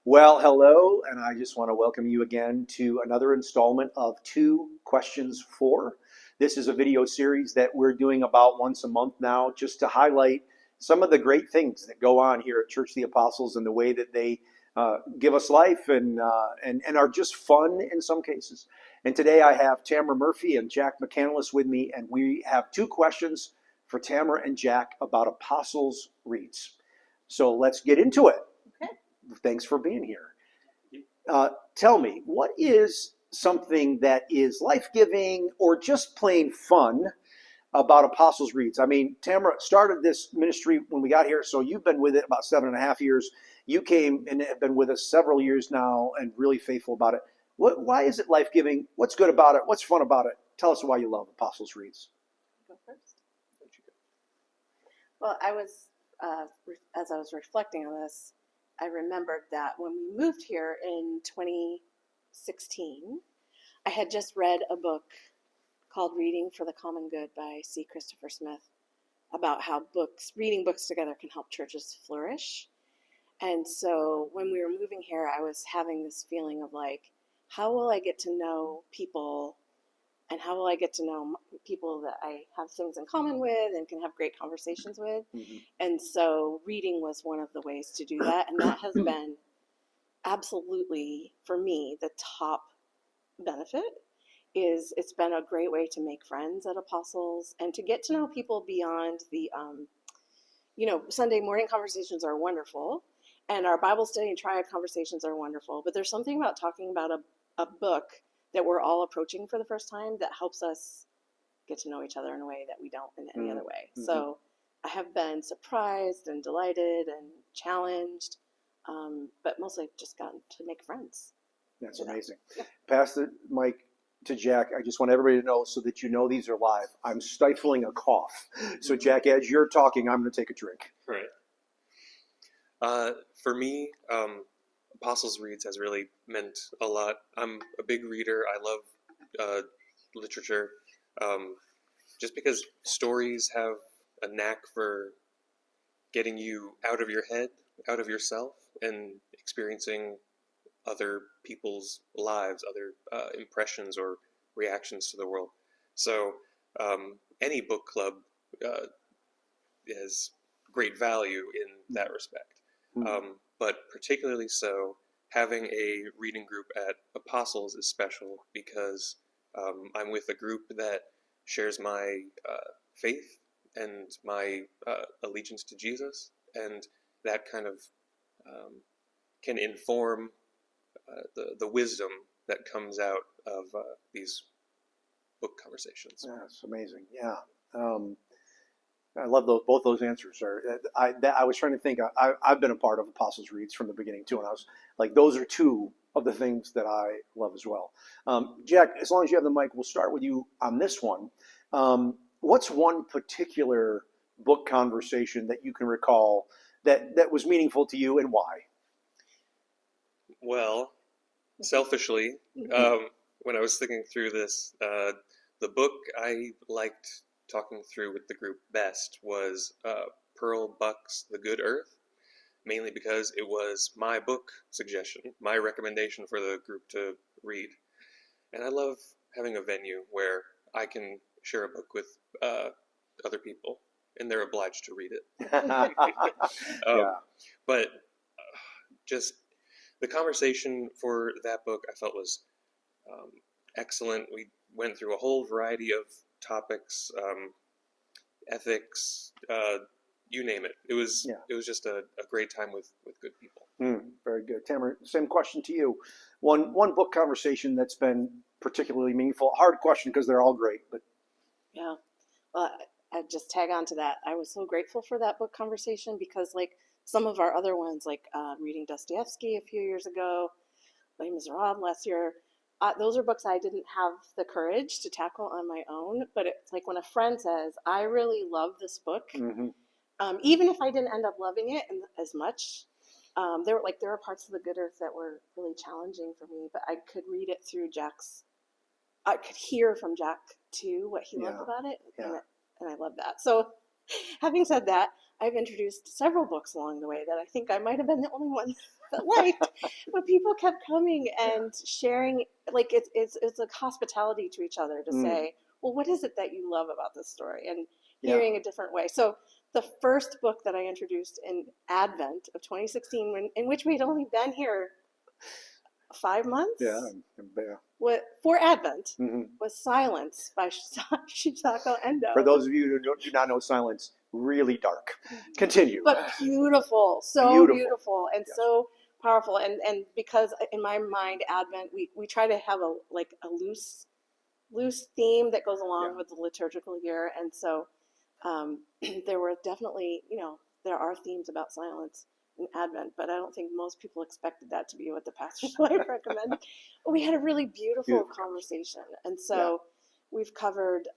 Well, hello, and I just want to welcome you again to another installment of Two Questions For. This is a video series that we're doing about once a month now, just to highlight some of the great things that go on here at Church of the Apostles and the way that they give us life and are just fun in some cases. And today I have Tamara Murphy and Jack McCandless with me, and we have two questions for Tamara and Jack about Apostles' Reads. So let's get into it. Okay. Thanks for being here. Tell me, what is something that is life-giving or just plain fun about Apostles' Reads? I mean, Tamara started this ministry when we got here, so you've been with it about 7.5 years. You came and have been with us several years now and really faithful about it. Why is it life-giving? What's good about it? What's fun about it? Tell us why you love Apostles' Reads. Go first. Well, as I was reflecting on this, I remembered that when we moved here in 2016, I had just read a book called Reading for the Common Good by C. Christopher Smith about how reading books together can help churches flourish. And so when we were moving here, I was having this feeling of like, how will I get to know people, and how will I get to know people that I have things in common with and can have great conversations with? Mm-hmm. And so reading was one of the ways to do that. And that has been absolutely, for me, the top benefit. It's been a great way to make friends at Apostles and to get to know people beyond the, Sunday morning conversations are wonderful. And our Bible study and triad conversations are wonderful. But there's something about talking about a book that we're all approaching for the first time that helps us get to know each other in a way that we don't in any other way. Mm-hmm. So I have been surprised and delighted and challenged, but mostly just gotten to make friends. That's amazing. Yeah. Pass the mic to Jack. I just want everybody to know so that you know these are live. I'm stifling a cough. So Jack, as you're talking, I'm going to take a drink. Right. For me, Apostles' Reads has really meant a lot. I'm a big reader. I love literature, just because stories have a knack for getting you out of your head, out of yourself, and experiencing other people's lives, other impressions or reactions to the world. So any book club has great value in that respect. Mm-hmm. But particularly so, having a reading group at Apostles is special because I'm with a group that shares my faith and my allegiance to Jesus, and that kind of can inform the wisdom that comes out of these book conversations. Yeah, that's amazing. Yeah. I love both those answers. I was trying to think. I've been a part of Apostles' Reads from the beginning too, and I was like, those are two of the things that I love as well. Jack, as long as you have the mic, we'll start with you on this one. What's one particular book conversation that you can recall that was meaningful to you, and why? Well, selfishly, when I was thinking through this, the book I liked talking through with the group best was Pearl Buck's The Good Earth, mainly because it was my book suggestion, my recommendation for the group to read. And I love having a venue where I can share a book with other people, and they're obliged to read it. Yeah. But just the conversation for that book I felt was excellent. We went through a whole variety of topics, ethics, you name it. It was just a great time with good people. Very good. Tamara, same question to you. One book conversation that's been particularly meaningful. Hard question because they're all great, but yeah. Well, I'd just tag on to that. I was so grateful for that book conversation because, like some of our other ones, like reading Dostoevsky a few years ago, Les Miserables last year, those are books I didn't have the courage to tackle on my own. But it's like when a friend says, "I really love this book," mm-hmm. Even if I didn't end up loving it as much, there were parts of The Good Earth that were really challenging for me. But I could read it through I could hear from Jack too what he loved about it, and I love that. So, having said that, I've introduced several books along the way that I think I might have been the only one that liked, but people kept coming and sharing, like it's like hospitality to each other to say, well, what is it that you love about this story? And hearing a different way. So the first book that I introduced in Advent of 2016, in which we'd only been here 5 months, for Advent, was Silence by Shisako Endo. For those of you who do not know Silence, really dark. Continue. But beautiful, so beautiful and so powerful. And because in my mind, Advent, we try to have a loose theme that goes along with the liturgical year. And so there were definitely, there are themes about silence in Advent, but I don't think most people expected that to be what the pastor's wife recommended. But we had a really beautiful conversation. And so we've covered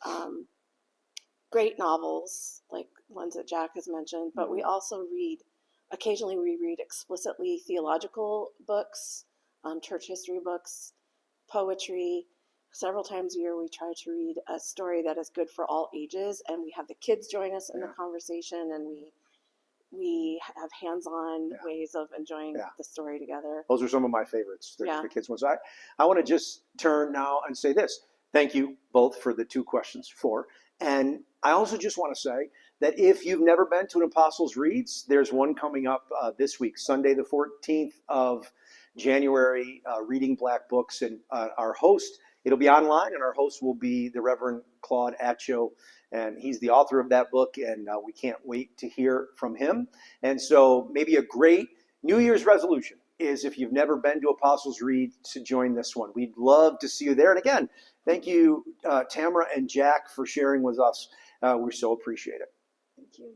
great novels, like ones that Jack has mentioned, but we also occasionally we read explicitly theological books, church history books, poetry. Several times a year we try to read a story that is good for all ages, and we have the kids join us in the conversation, and we have hands-on ways of enjoying the story together. Those are some of my favorites, the kids ones. I want to just turn now and say this. Thank you both for the 2 questions 4. And I also just want to say that if you've never been to an Apostles Reads, there's one coming up this week, Sunday the 14th of January, reading Black books. And our host, it'll be online, and our host will be the Reverend Claude Atcho, and he's the author of that book, and we can't wait to hear from him. And so maybe a great New Year's resolution is, if you've never been to Apostles Read, to join this one. We'd love to see you there. And again, thank you, Tamara and Jack, for sharing with us. We so appreciate it. Thank you.